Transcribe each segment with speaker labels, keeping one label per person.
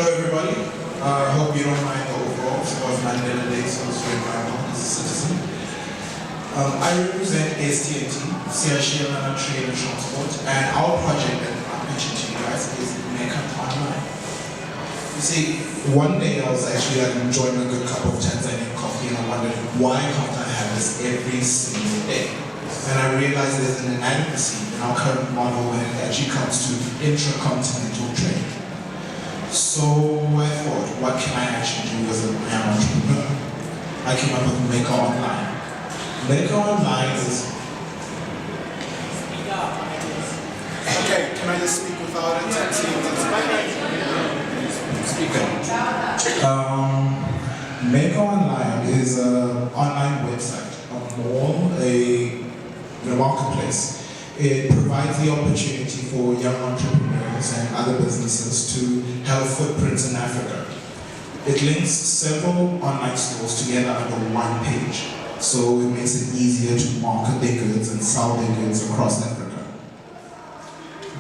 Speaker 1: Hello everybody. I hope you don't mind the overalls. It was Mandela Day, so it's very proud as a citizen. I represent STNT, CIC and Trade and Transport, and our project that I'm pitching to you guys is Make Up Online. You see, one day I was actually enjoying a good cup of Tanzanian coffee and I wondered, why can't I have this every single day? And I realized there's an inadequacy in our current model when it actually comes to intracontinental trade. So I thought, what can I actually do as a young entrepreneur? I came up with Maker Online. Maker Online is...
Speaker 2: Okay, can I just speak without a text? Speak
Speaker 1: up. Maker Online is an online website, a mall, a marketplace. It provides the opportunity for young entrepreneurs and other businesses to have footprints in Africa. It links several online stores together under one page, so it makes it easier to market their goods and sell their goods across Africa.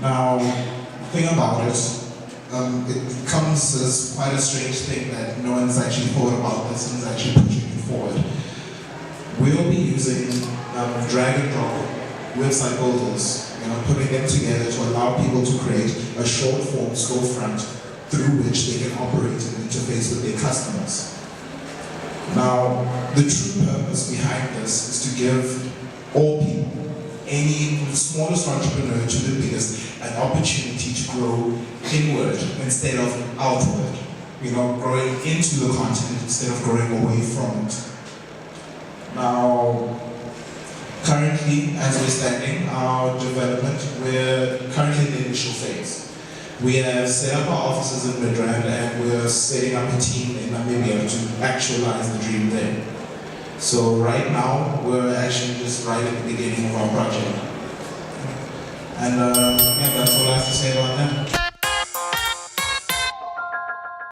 Speaker 1: Now, the thing about it, it comes as quite a strange thing that no one's actually thought about this and is actually pushing it forward. We'll be using drag and drop website builders, putting them together to allow people to create a short form storefront through which they can operate and interface with their customers. Now, the true purpose behind this is to give all people, any the smallest entrepreneur to the biggest, an opportunity to grow inward instead of outward. Growing into the continent instead of growing away from it. Now, currently, as we're standing, our development, we're currently in the initial phase. We have set up our offices in Midrand and we're setting up a team in Namibia to actualize the dream there. So right now, we're actually just right at the beginning of our project. And yeah, that's all I have to say about that.